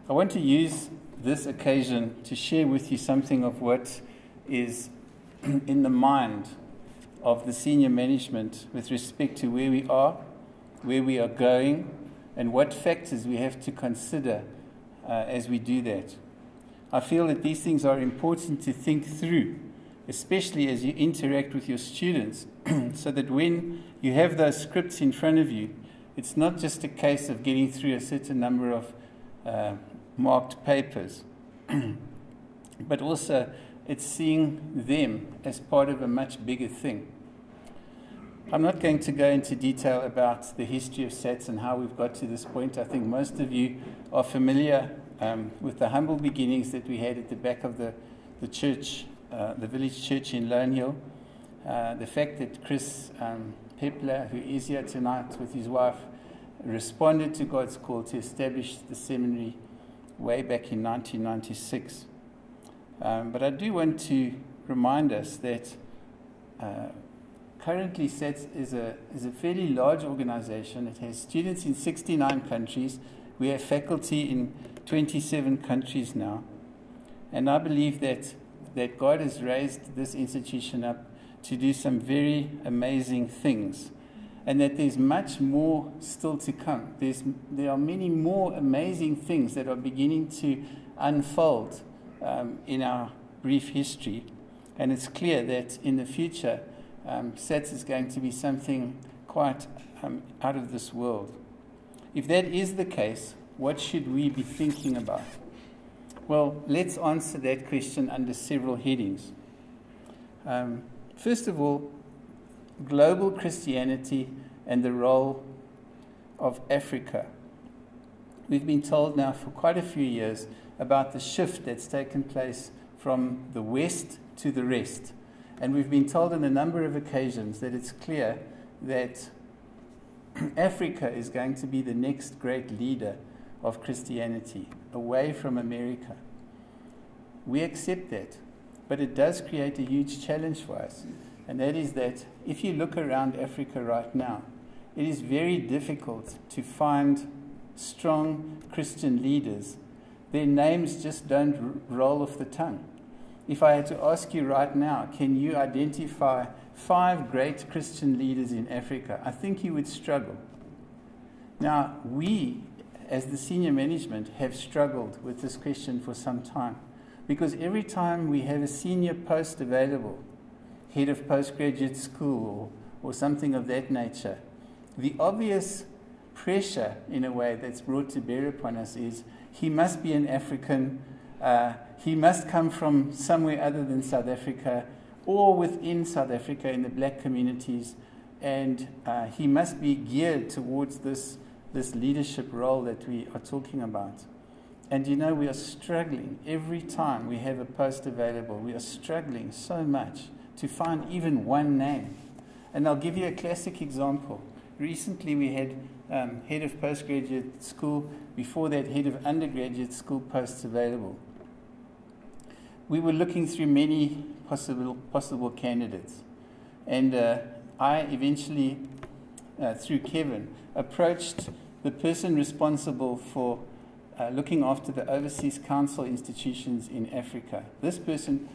I want to use this occasion to share with you something of what is in the mind of the senior management with respect to where we are going, and what factors we have to consider as we do that. I feel that these things are important to think through, especially as you interact with your students, so that when you have those scripts in front of you, it's not just a case of getting through a certain number of marked papers, but also it's seeing them as part of a much bigger thing. I'm not going to go into detail about the history of SATS and how we've got to this point. I think most of you are familiar with the humble beginnings that we had at the back of the church, the village church in Lone Hill. The fact that Chris Pepler, who is here tonight with his wife, responded to God's call to establish the seminary way back in 1996. But I do want to remind us that currently SATS is a fairly large organization. It has students in 69 countries. We have faculty in 27 countries now. And I believe that God has raised this institution up to do some very amazing things, and that there's much more still to come. There are many more amazing things that are beginning to unfold in our brief history, and it's clear that in the future SATS is going to be something quite out of this world. If that is the case, what should we be thinking about? Well, let's answer that question under several headings. First of all, global Christianity and the role of Africa. We've been told now for quite a few years about the shift that's taken place from the West to the rest. And we've been told on a number of occasions that it's clear that Africa is going to be the next great leader of Christianity, away from America. We accept that, but it does create a huge challenge for us. And that is that if you look around Africa right now, it is very difficult to find strong Christian leaders. Their names just don't roll off the tongue. If I had to ask you right now, can you identify 5 great Christian leaders in Africa? I think you would struggle. Now, we, as the senior management, have struggled with this question for some time, because every time we have a senior post available, head of postgraduate school or something of that nature, the obvious pressure, in a way, that's brought to bear upon us is he must be an African, he must come from somewhere other than South Africa or within South Africa in the black communities, and he must be geared towards this leadership role that we are talking about. And you know, we are struggling every time we have a post available. We are struggling so much to find even one name. And I'll give you a classic example. Recently we had head of postgraduate school, before that head of undergraduate school posts available. We were looking through many possible candidates, and I eventually, through Kevin, approached the person responsible for looking after the overseas council institutions in Africa. This person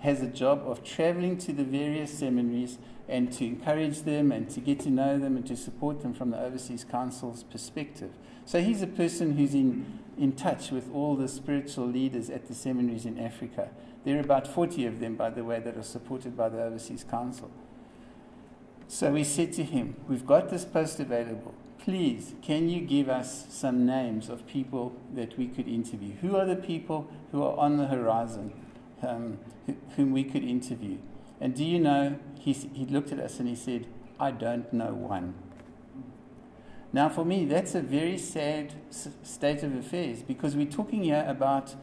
has a job of traveling to the various seminaries and to encourage them and to get to know them and to support them from the overseas council's perspective. So he's a person who's in touch with all the spiritual leaders at the seminaries in Africa. There are about 40 of them, by the way, that are supported by the overseas council. So we said to him, we've got this post available. Please, can you give us some names of people that we could interview? Who are the people who are on the horizon whom we could interview? And do you know, he looked at us and he said, I don't know one. Now for me, that's a very sad state of affairs, because we're talking here about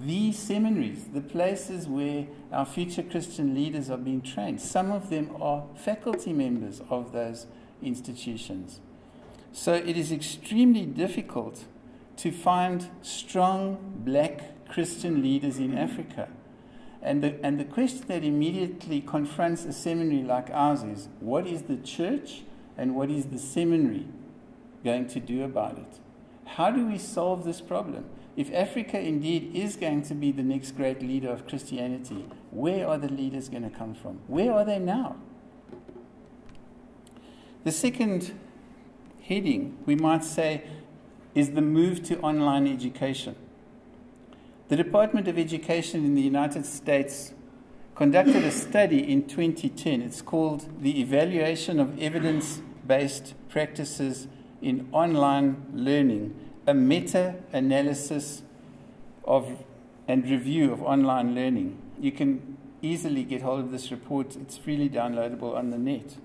the seminaries, the places where our future Christian leaders are being trained. Some of them are faculty members of those institutions. So it is extremely difficult to find strong black Christian leaders in Africa. And the question that immediately confronts a seminary like ours is, what is the church and what is the seminary going to do about it? How do we solve this problem? If Africa indeed is going to be the next great leader of Christianity, where are the leaders going to come from? Where are they now? The second heading, we might say, is the move to online education. The Department of Education in the United States conducted a study in 2010. It's called the Evaluation of Evidence-Based Practices in Online Learning, a meta-analysis of and review of online learning. You can easily get hold of this report. It's freely downloadable on the net.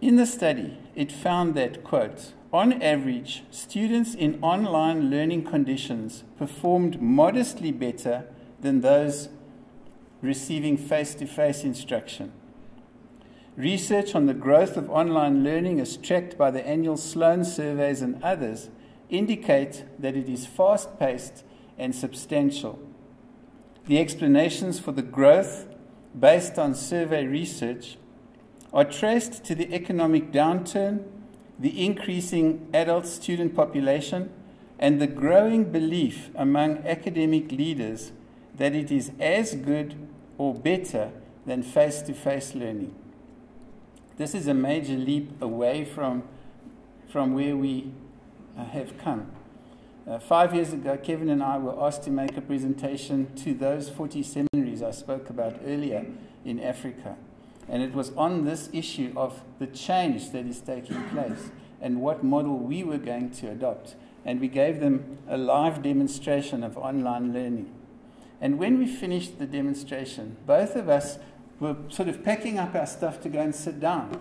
In the study, it found that, quote, on average, students in online learning conditions performed modestly better than those receiving face-to-face instruction. Research on the growth of online learning as tracked by the annual Sloan surveys and others indicate that it is fast-paced and substantial. The explanations for the growth based on survey research are traced to the economic downturn, the increasing adult student population, and the growing belief among academic leaders that it is as good or better than face-to-face learning. This is a major leap away from where we have come. 5 years ago, Kevin and I were asked to make a presentation to those 40 seminaries I spoke about earlier in Africa. And it was on this issue of the change that is taking place and what model we were going to adopt. And we gave them a live demonstration of online learning. And when we finished the demonstration, both of us were sort of packing up our stuff to go and sit down.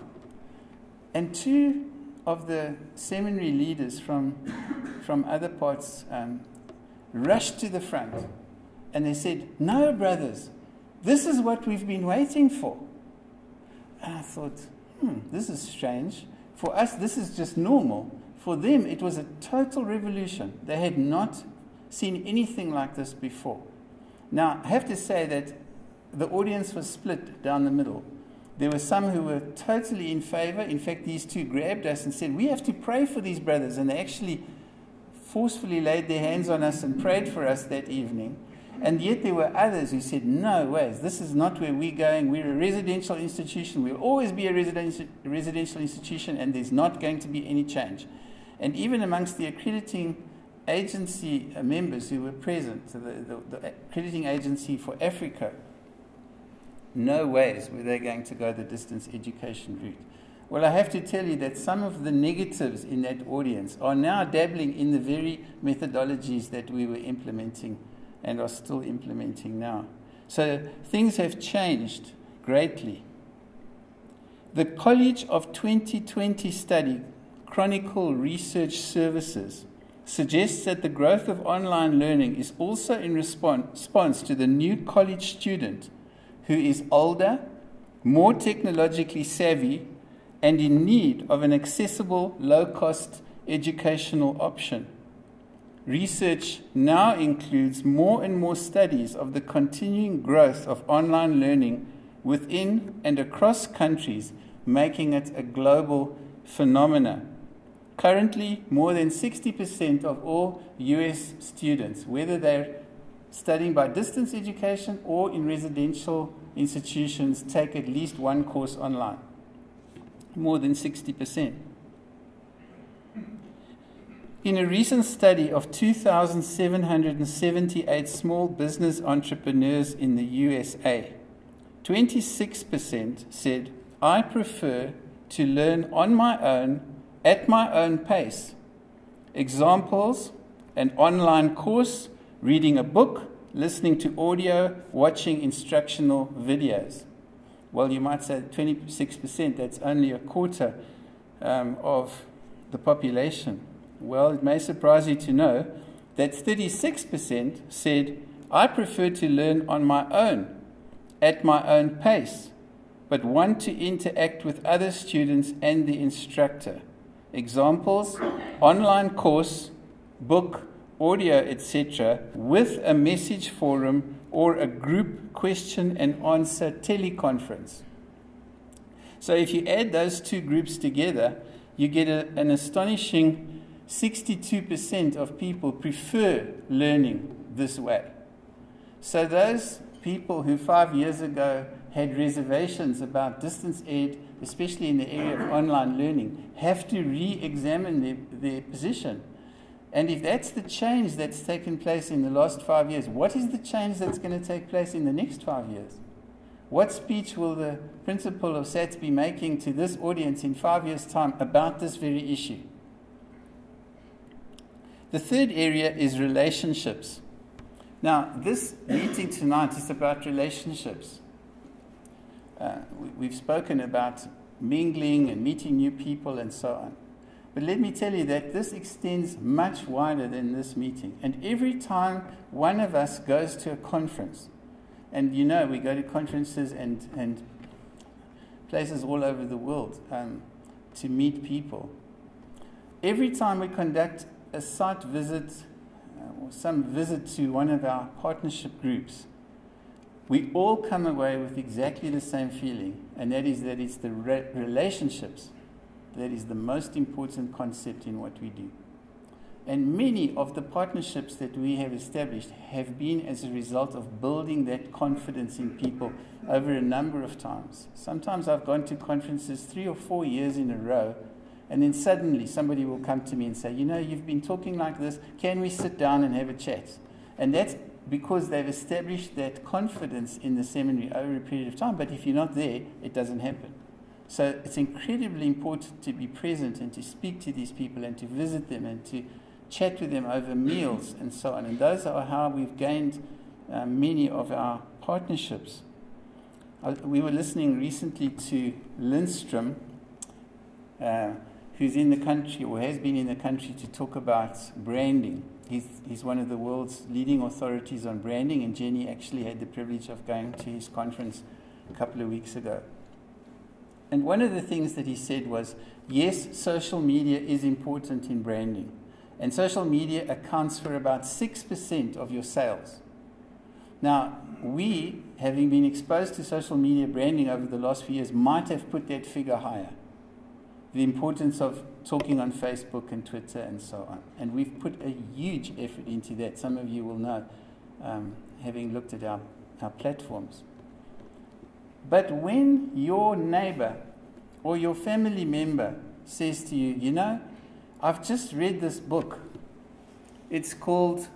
And two of the seminary leaders from other parts rushed to the front. And they said, "No, brothers, this is what we've been waiting for." And I thought, this is strange. For us, this is just normal. For them, it was a total revolution. They had not seen anything like this before. Now, I have to say that the audience was split down the middle. There were some who were totally in favor. In fact, these two grabbed us and said, "We have to pray for these brothers." And they actually forcefully laid their hands on us and prayed for us that evening. And yet there were others who said, "No ways, this is not where we're going. We're a residential institution. We'll always be a residential institution, and there's not going to be any change." And even amongst the accrediting agency members who were present, the accrediting agency for Africa, no ways were they going to go the distance education route. Well, I have to tell you that some of the negatives in that audience are now dabbling in the very methodologies that we were implementing and are still implementing now. So things have changed greatly. The College of 2020 study, Chronicle Research Services, suggests that the growth of online learning is also in response to the new college student who is older, more technologically savvy, and in need of an accessible, low-cost educational option. Research now includes more and more studies of the continuing growth of online learning within and across countries, making it a global phenomenon. Currently, more than 60% of all US students, whether they're studying by distance education or in residential institutions, take at least one course online. More than 60%. In a recent study of 2,778 small business entrepreneurs in the USA, 26% said, "I prefer to learn on my own, at my own pace." Examples: an online course, reading a book, listening to audio, watching instructional videos. Well, you might say 26%, that's only a quarter of the population. Well, it may surprise you to know that 36% said, "I prefer to learn on my own, at my own pace, but want to interact with other students and the instructor." Examples: online course, book, audio, etc., with a message forum or a group question and answer teleconference. So if you add those two groups together, you get an astonishing 62% of people prefer learning this way. So those people who 5 years ago had reservations about distance ed, especially in the area of online learning, have to re-examine their position. And if that's the change that's taken place in the last 5 years, what is the change that's going to take place in the next 5 years? What speech will the principal of SATS be making to this audience in 5 years' time about this very issue? The third area is relationships. Now, this meeting tonight is about relationships. We've spoken about mingling and meeting new people and so on. But let me tell you that this extends much wider than this meeting. And every time one of us goes to a conference, and you know we go to conferences and places all over the world to meet people, every time we conduct a site visit or some visit to one of our partnership groups, we all come away with exactly the same feeling, and that is that it's the relationships that is the most important concept in what we do. And many of the partnerships that we have established have been as a result of building that confidence in people over a number of times. Sometimes I've gone to conferences 3 or 4 years in a row, and then suddenly somebody will come to me and say, you know, you've been talking like this, can we sit down and have a chat? And that's because they've established that confidence in the seminary over a period of time. But if you're not there, it doesn't happen. So it's incredibly important to be present and to speak to these people and to visit them and to chat with them over meals and so on. And those are how we've gained many of our partnerships. We were listening recently to Lindstrom, who's in the country or has been in the country to talk about branding. He's one of the world's leading authorities on branding, and Jenny actually had the privilege of going to his conference a couple of weeks ago. And one of the things that he said was, yes, social media is important in branding. And social media accounts for about 6% of your sales. Now, we, having been exposed to social media branding over the last few years, might have put that figure higher. The importance of talking on Facebook and Twitter and so on. And we've put a huge effort into that. Some of you will know, having looked at our platforms. But when your neighbor or your family member says to you, you know, I've just read this book. It's called,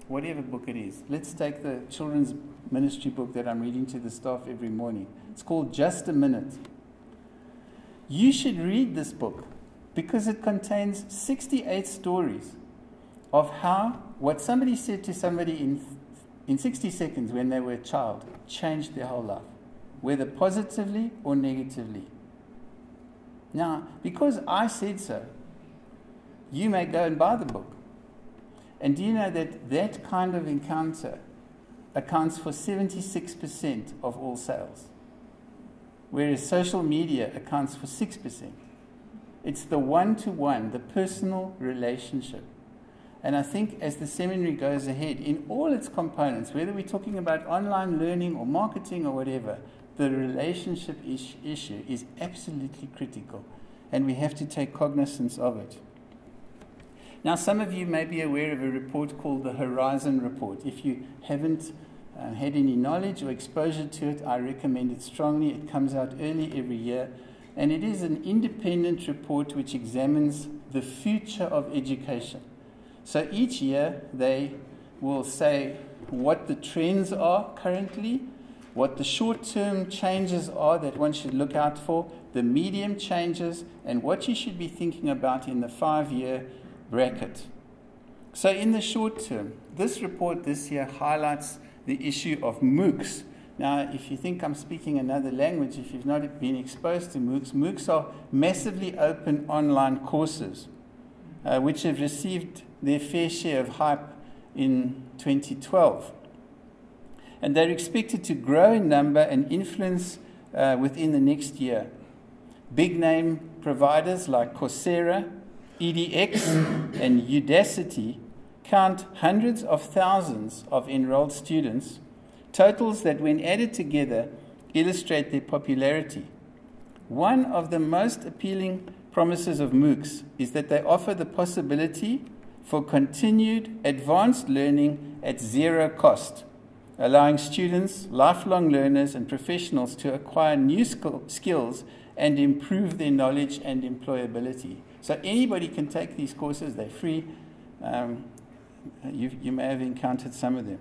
whatever book it is. Let's take the children's ministry book that I'm reading to the staff every morning. It's called Just a Minute. You should read this book because it contains 68 stories of how what somebody said to somebody in 60 seconds when they were a child changed their whole life, whether positively or negatively. Now, because I said so, you may go and buy the book. And do you know that that kind of encounter accounts for 76% of all sales, whereas social media accounts for 6%. It's the one-to-one, the personal relationship. And I think as the seminary goes ahead, in all its components, whether we're talking about online learning or marketing or whatever, the relationship issue is absolutely critical, and we have to take cognizance of it. Now, some of you may be aware of a report called the Horizon Report. If you haven't had any knowledge or exposure to it, I recommend it strongly. It comes out early every year, and it is an independent report which examines the future of education. So each year they will say what the trends are currently, what the short-term changes are that one should look out for, the medium changes, and what you should be thinking about in the 5-year bracket. So in the short term, this report this year highlights the issue of MOOCs. Now, if you think I'm speaking another language, if you've not been exposed to MOOCs, MOOCs are massively open online courses, which have received their fair share of hype in 2012. And they're expected to grow in number and influence within the next year. Big name providers like Coursera, EDX, and Udacity count hundreds of thousands of enrolled students, totals that when added together illustrate their popularity. One of the most appealing promises of MOOCs is that they offer the possibility for continued advanced learning at zero cost, allowing students, lifelong learners, and professionals to acquire new skills and improve their knowledge and employability. So anybody can take these courses, they're free. You may have encountered some of them.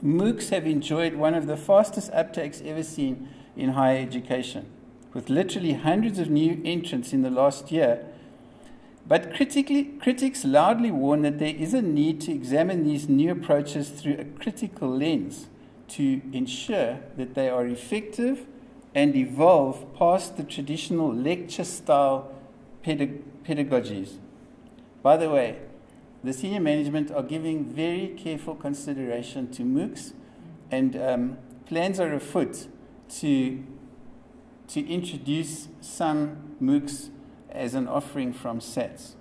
MOOCs have enjoyed one of the fastest uptakes ever seen in higher education, with literally hundreds of new entrants in the last year. But critics loudly warn that there is a need to examine these new approaches through a critical lens to ensure that they are effective and evolve past the traditional lecture-style pedagogies. By the way, the senior management are giving very careful consideration to MOOCs, and plans are afoot to introduce some MOOCs as an offering from SATS.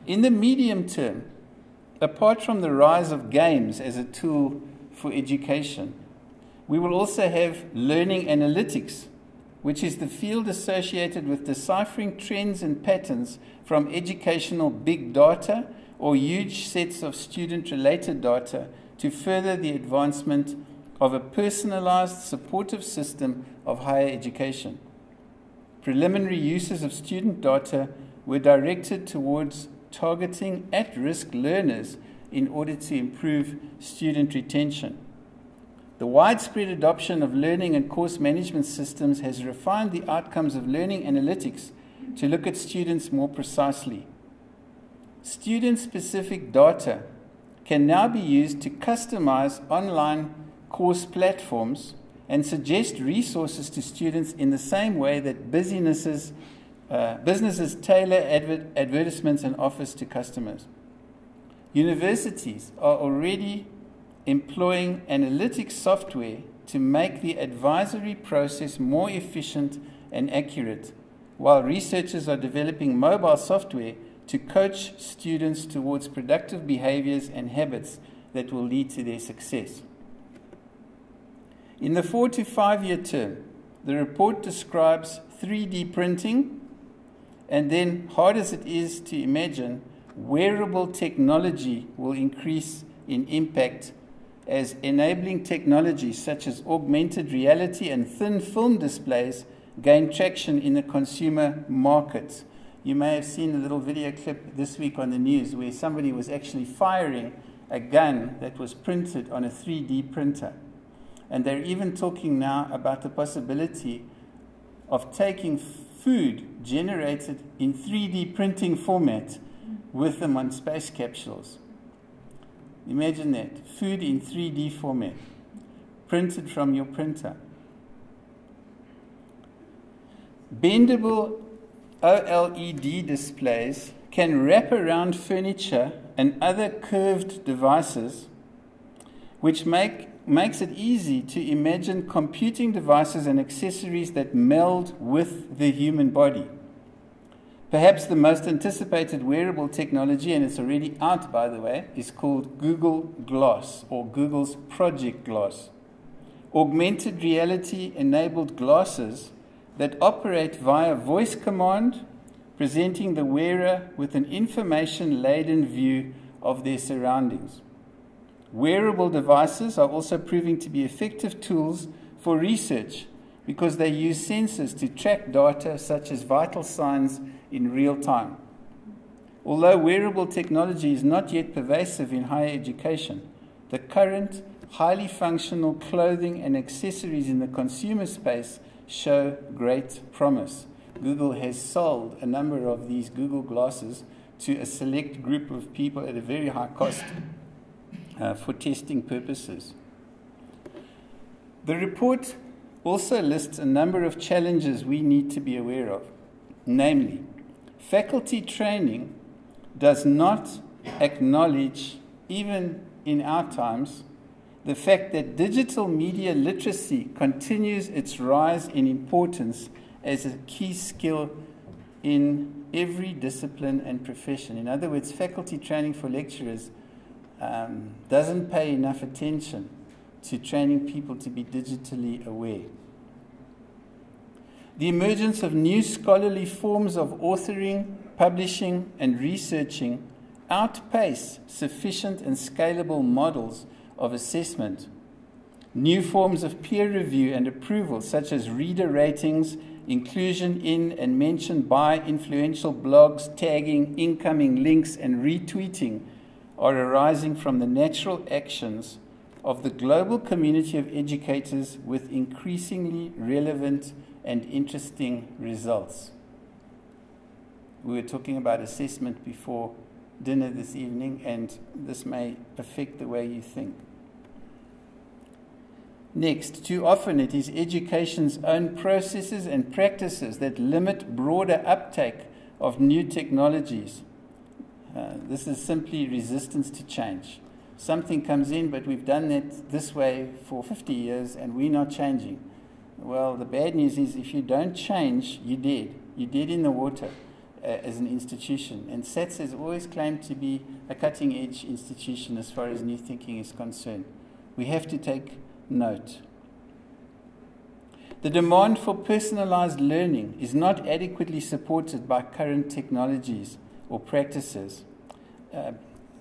In the medium term, apart from the rise of games as a tool for education, we will also have learning analytics, which is the field associated with deciphering trends and patterns from educational big data or huge sets of student-related data to further the advancement of a personalized supportive system of higher education. Preliminary uses of student data were directed towards targeting at-risk learners in order to improve student retention. The widespread adoption of learning and course management systems has refined the outcomes of learning analytics to look at students more precisely. Student-specific data can now be used to customize online course platforms and suggest resources to students in the same way that businesses tailor advertisements and offers to customers. Universities are already employing analytics software to make the advisory process more efficient and accurate, while researchers are developing mobile software to coach students towards productive behaviors and habits that will lead to their success. In the 4 to 5 year term, the report describes 3D printing, and then, hard as it is to imagine, wearable technology will increase in impact as enabling technologies such as augmented reality and thin film displays gain traction in the consumer market. You may have seen a little video clip this week on the news where somebody was actually firing a gun that was printed on a 3D printer. And they're even talking now about the possibility of taking food generated in 3D printing format with them on space capsules. Imagine that, food in 3D format, printed from your printer. Bendable OLED displays can wrap around furniture and other curved devices, which makes it easy to imagine computing devices and accessories that meld with the human body. Perhaps the most anticipated wearable technology, and it's already out, by the way, is called Google Glass, or Google's Project Glass. Augmented reality-enabled glasses that operate via voice command, presenting the wearer with an information-laden view of their surroundings. Wearable devices are also proving to be effective tools for research because they use sensors to track data such as vital signs in real time. Although wearable technology is not yet pervasive in higher education, the current highly functional clothing and accessories in the consumer space show great promise. Google has sold a number of these Google glasses to a select group of people at a very high cost for testing purposes. The report also lists a number of challenges we need to be aware of. Namely, faculty training does not acknowledge, even in our times, the fact that digital media literacy continues its rise in importance as a key skill in every discipline and profession. In other words, faculty training for lecturers doesn't pay enough attention to training people to be digitally aware. The emergence of new scholarly forms of authoring, publishing, and researching outpace sufficient and scalable models of assessment. New forms of peer review and approval, such as reader ratings, inclusion in and mention by influential blogs, tagging, incoming links, and retweeting, are arising from the natural actions of the global community of educators with increasingly relevant and interesting results. We were talking about assessment before dinner this evening, and this may affect the way you think. Next, too often it is education's own processes and practices that limit broader uptake of new technologies. This is simply resistance to change. Something comes in, but we've done it this way for 50 years and we're not changing. Well, the bad news is if you don't change, you're dead. You're dead in the water as an institution. And SATS has always claimed to be a cutting-edge institution as far as new thinking is concerned. We have to take note. The demand for personalized learning is not adequately supported by current technologies or practices.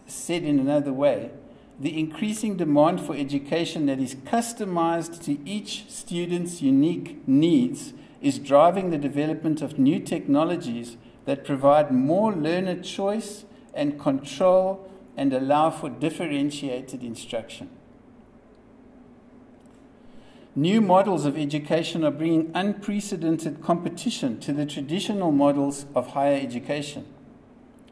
Said in another way, the increasing demand for education that is customized to each student's unique needs is driving the development of new technologies that provide more learner choice and control and allow for differentiated instruction. New models of education are bringing unprecedented competition to the traditional models of higher education.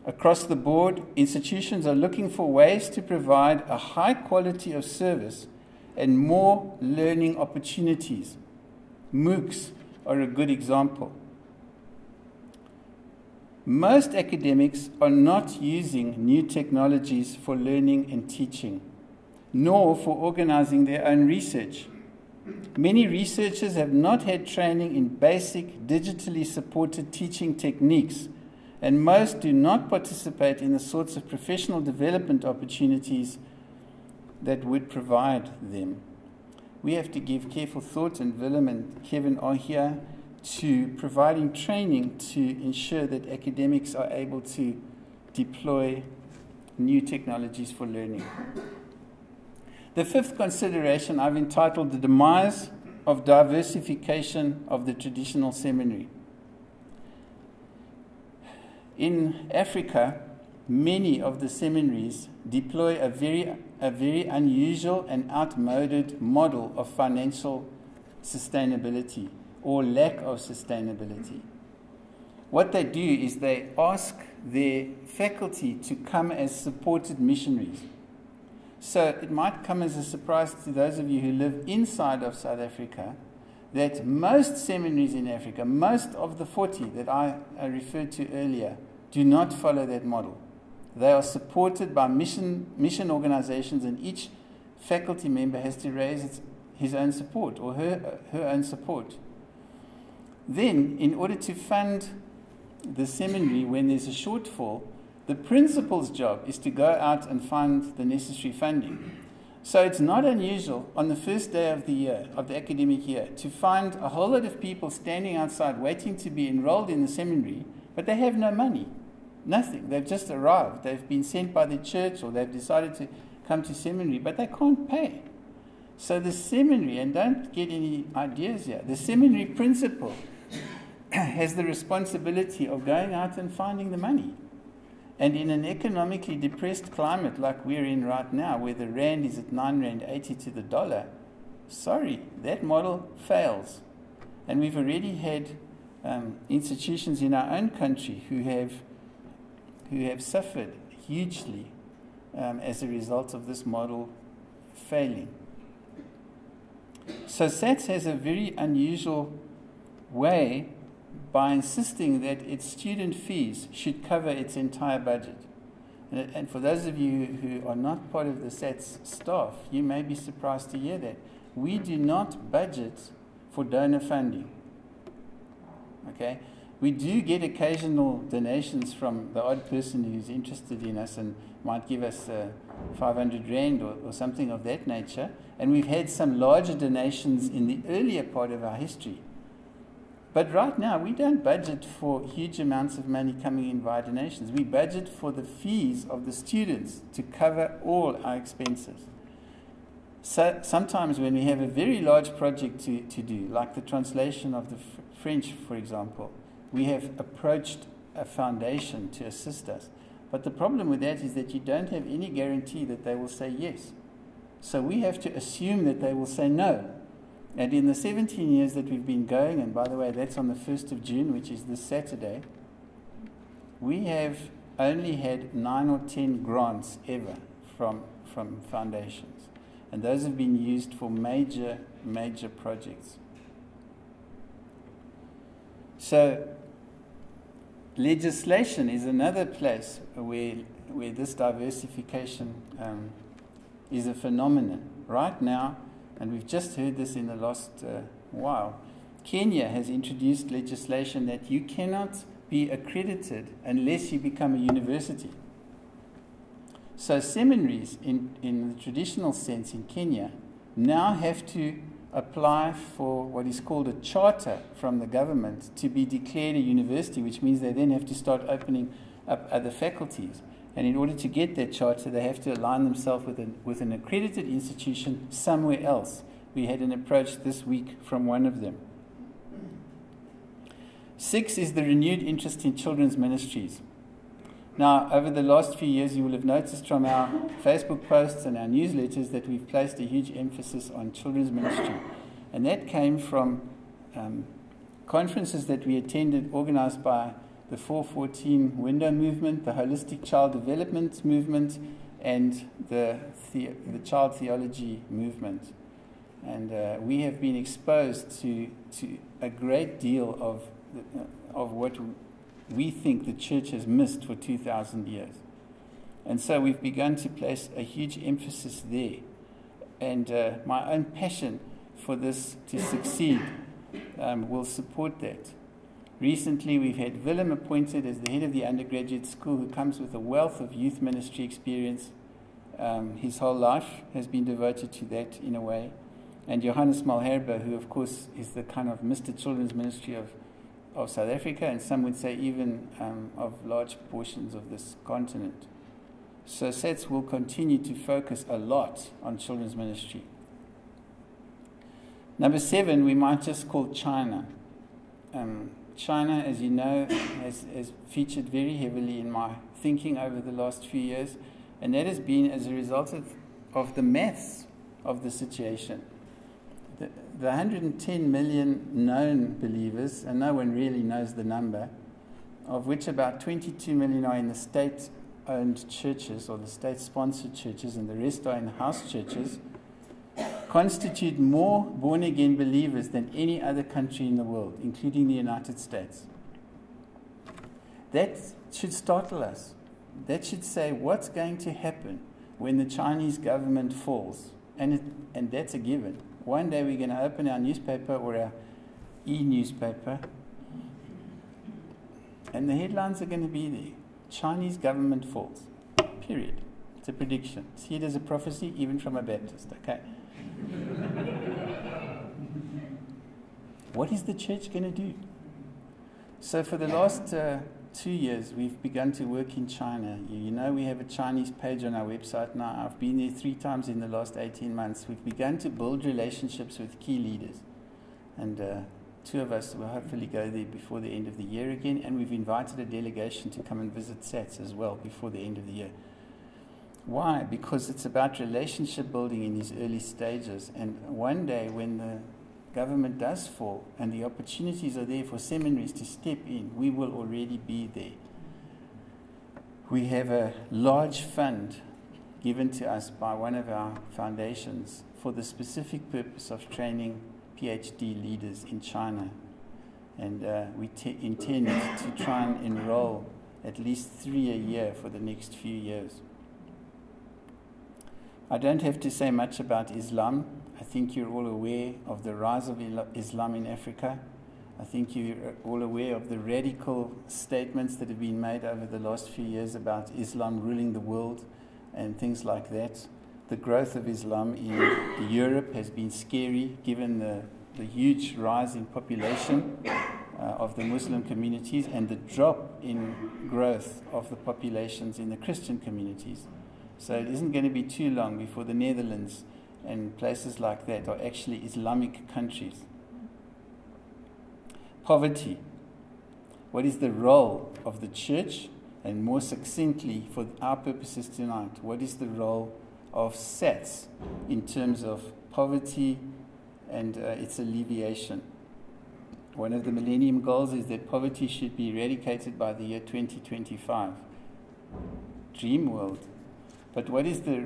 Across the board, institutions are looking for ways to provide a high quality of service and more learning opportunities. MOOCs are a good example. Most academics are not using new technologies for learning and teaching, nor for organizing their own research. Many researchers have not had training in basic digitally supported teaching techniques, and most do not participate in the sorts of professional development opportunities that would provide them. We have to give careful thought, and Willem and Kevin are here, to providing training to ensure that academics are able to deploy new technologies for learning. The fifth consideration I've entitled the demise of diversification of the traditional seminary. In Africa, many of the seminaries deploy a very unusual and outmoded model of financial sustainability or lack of sustainability. What they do is they ask their faculty to come as supported missionaries. So it might come as a surprise to those of you who live inside of South Africa that most seminaries in Africa, most of the 40 that I referred to earlier, do not follow that model. They are supported by mission organizations, and each faculty member has to raise his own support or her own support. Then, in order to fund the seminary when there's a shortfall, the principal's job is to go out and find the necessary funding. So it's not unusual on the first day of the year, of the academic year, to find a whole lot of people standing outside waiting to be enrolled in the seminary, but they have no money, nothing. They've just arrived. They've been sent by the church, or they've decided to come to seminary, but they can't pay. So the seminary, and don't get any ideas here, the seminary principal has the responsibility of going out and finding the money. And in an economically depressed climate like we're in right now, where the rand is at 9 Rand 80 to the dollar, sorry, that model fails. And we've already had institutions in our own country who have suffered hugely as a result of this model failing. So SATS has a very unusual way by insisting that its student fees should cover its entire budget. And for those of you who are not part of the SATS staff, you may be surprised to hear that. We do not budget for donor funding. Okay? We do get occasional donations from the odd person who's interested in us and might give us 500 Rand or something of that nature. And we've had some larger donations in the earlier part of our history. But right now, we don't budget for huge amounts of money coming in via donations. We budget for the fees of the students to cover all our expenses. So sometimes when we have a very large project to do, like the translation of the French, for example, we have approached a foundation to assist us. But the problem with that is that you don't have any guarantee that they will say yes. So we have to assume that they will say no. And in the 17 years that we've been going, and by the way, that's on the 1st of June, which is this Saturday, we have only had 9 or 10 grants ever from foundations. And those have been used for major projects. So legislation is another place where this diversification is a phenomenon. Right now, and we've just heard this in the last while, Kenya has introduced legislation that you cannot be accredited unless you become a university. So seminaries, in the traditional sense in Kenya, now have to apply for what is called a charter from the government to be declared a university, which means they then have to start opening up other faculties. And in order to get that charter, they have to align themselves with an accredited institution somewhere else. We had an approach this week from one of them. 6 is the renewed interest in children's ministries. Now, over the last few years, you will have noticed from our Facebook posts and our newsletters that we've placed a huge emphasis on children's ministry. And that came from conferences that we attended organized by the 414 Window Movement, the Holistic Child Development Movement, and the Child Theology Movement. And we have been exposed to a great deal of what we think the church has missed for 2,000 years. And so we've begun to place a huge emphasis there. And my own passion for this to succeed will support that. Recently, we've had Willem appointed as the head of the Undergraduate School, who comes with a wealth of youth ministry experience. His whole life has been devoted to that in a way. And Johannes Malherbe, who of course is the kind of Mr. Children's Ministry of South Africa, and some would say even of large portions of this continent. So SATS will continue to focus a lot on children's ministry. Number 7, we might just call China. China, as you know, has featured very heavily in my thinking over the last few years, and that has been as a result of the maths of the situation. The 110 million known believers, and no one really knows the number, of which about 22 million are in the state-owned churches or the state-sponsored churches, and the rest are in house churches, constitute more born-again believers than any other country in the world, including the United States. That should startle us. That should say, what's going to happen when the Chinese government falls? And that's a given. One day we're going to open our newspaper or our e-newspaper, and the headlines are going to be there. Chinese government falls. Period. It's a prediction. See it as a prophecy, even from a Baptist, okay? What is the church going to do? So for the last 2 years, we've begun to work in China. You know, we have a Chinese page on our website now. I've been there 3 times in the last 18 months. We've begun to build relationships with key leaders. And 2 of us will hopefully go there before the end of the year again. And we've invited a delegation to come and visit SATS as well before the end of the year. Why? Because it's about relationship building in these early stages. And one day when the government does fall and the opportunities are there for seminaries to step in, we will already be there. We have a large fund given to us by one of our foundations for the specific purpose of training PhD leaders in China. And we intend to try and enroll at least 3 a year for the next few years. I don't have to say much about Islam. I think you're all aware of the rise of Islam in Africa. I think you're all aware of the radical statements that have been made over the last few years about Islam ruling the world and things like that. The growth of Islam in Europe has been scary given the huge rise in population. of the Muslim communities and the drop in growth of the populations in the Christian communities. So it isn't going to be too long before the Netherlands and places like that are actually Islamic countries. Poverty. What is the role of the church? And more succinctly, for our purposes tonight, what is the role of SATS in terms of poverty and its alleviation? One of the Millennium Goals is that poverty should be eradicated by the year 2025. Dream world. But what is the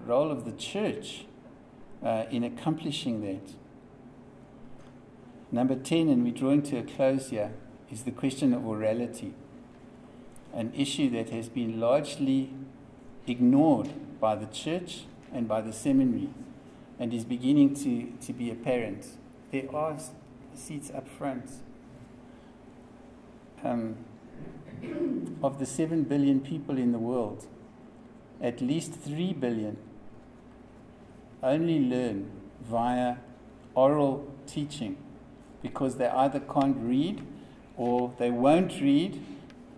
role of the church in accomplishing that? Number 10, and we're drawing to a close here, is the question of orality, an issue that has been largely ignored by the church and by the seminary and is beginning to be apparent. There are seats up front. Of the 7 billion people in the world, at least 3 billion only learn via oral teaching because they either can't read or they won't read,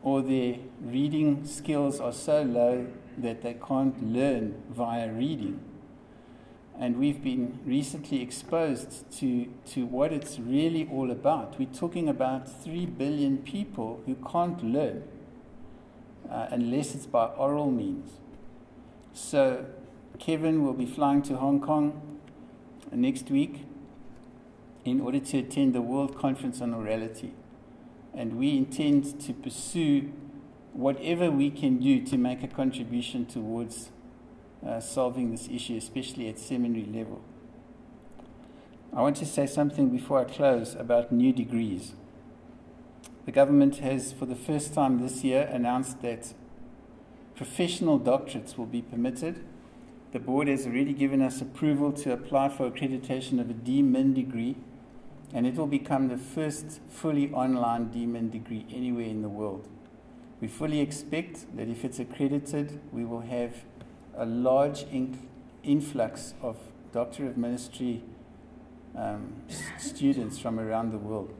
or their reading skills are so low that they can't learn via reading. And we've been recently exposed to what it's really all about. We're talking about 3 billion people who can't learn unless it's by oral means. So Kevin will be flying to Hong Kong next week in order to attend the World Conference on Orality. And we intend to pursue whatever we can do to make a contribution towards solving this issue, especially at seminary level. I want to say something before I close about new degrees. The government has, for the first time this year, announced that professional doctorates will be permitted. The board has already given us approval to apply for accreditation of a D-Min degree, and it will become the first fully online D-Min degree anywhere in the world. We fully expect that if it's accredited, we will have a large influx of Doctor of Ministry students from around the world.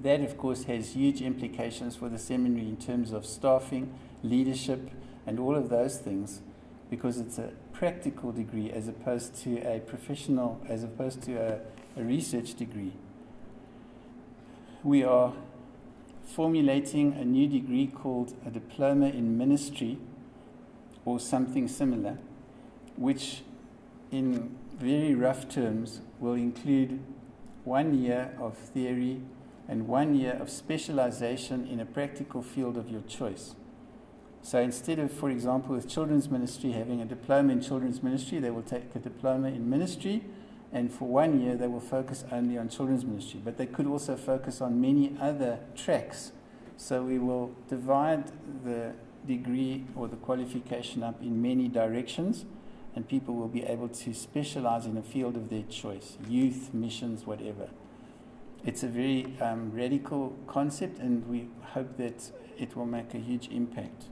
That, of course, has huge implications for the seminary in terms of staffing, leadership, and all of those things, because it's a practical degree as opposed to a professional, as opposed to a research degree. We are formulating a new degree called a Diploma in Ministry, or something similar, which in very rough terms will include 1 year of theory and 1 year of specialization in a practical field of your choice. So instead of, for example, with children's ministry having a diploma in children's ministry, they will take a diploma in ministry, and for 1 year they will focus only on children's ministry. But they could also focus on many other tracks. So we will divide the degree or the qualification up in many directions, and people will be able to specialize in a field of their choice, youth, missions, whatever. It's a very radical concept, and we hope that it will make a huge impact.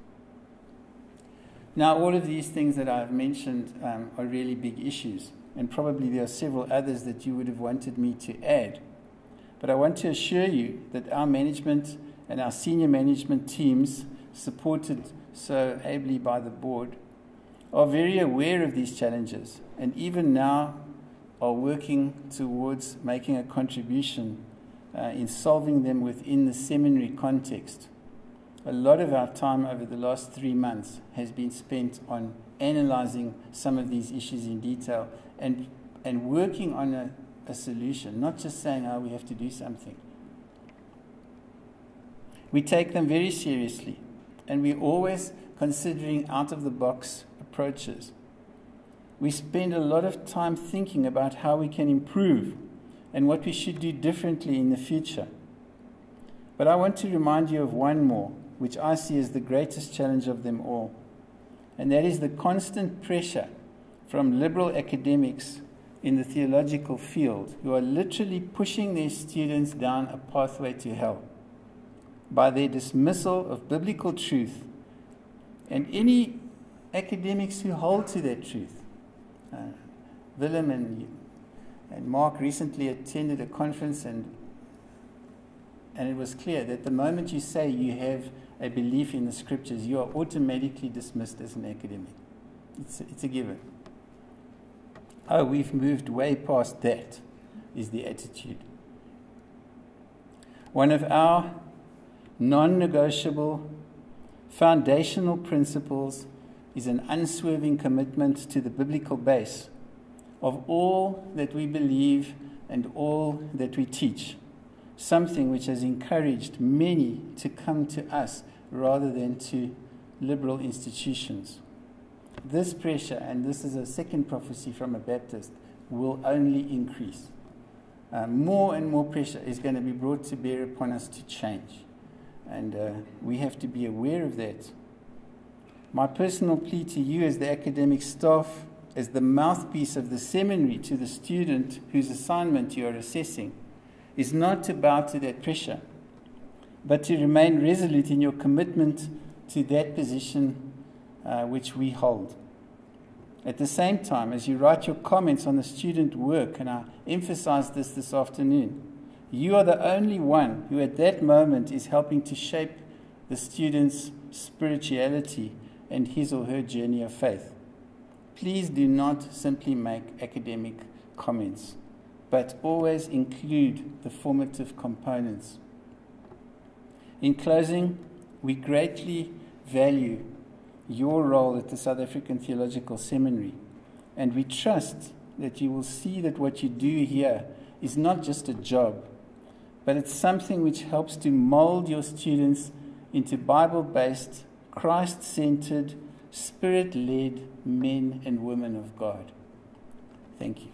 Now, all of these things that I've mentioned are really big issues, and probably there are several others that you would have wanted me to add. But I want to assure you that our management and our senior management teams, supported so ably by the board, are very aware of these challenges, and even now are working towards making a contribution in solving them within the seminary context. A lot of our time over the last 3 months has been spent on analyzing some of these issues in detail and working on a solution, not just saying, oh, we have to do something. We take them very seriously, and we're always considering out-of-the-box approaches. We spend a lot of time thinking about how we can improve and what we should do differently in the future. But I want to remind you of one more, which I see as the greatest challenge of them all, and that is the constant pressure from liberal academics in the theological field who are literally pushing their students down a pathway to hell by their dismissal of biblical truth and any academics who hold to that truth. Willem and Mark recently attended a conference, and and it was clear that the moment you say you have a belief in the scriptures, you are automatically dismissed as an academic. It's a given. Oh, we've moved way past that, is the attitude. One of our non-negotiable foundational principles is an unswerving commitment to the biblical base of all that we believe and all that we teach, something which has encouraged many to come to us rather than to liberal institutions. This pressure, and this is a second prophecy from a Baptist, will only increase. More and more pressure is going to be brought to bear upon us to change. And we have to be aware of that. My personal plea to you as the academic staff, as the mouthpiece of the seminary to the student whose assignment you are assessing, is not to bow to that pressure, but to remain resolute in your commitment to that position which we hold. At the same time, as you write your comments on the student work, and I emphasize this afternoon, you are the only one who at that moment is helping to shape the student's spirituality and his or her journey of faith. Please do not simply make academic comments, but always include the formative components. In closing, we greatly value your role at the South African Theological Seminary, and we trust that you will see that what you do here is not just a job, but it's something which helps to mold your students into Bible-based, Christ-centered, Spirit-led men and women of God. Thank you.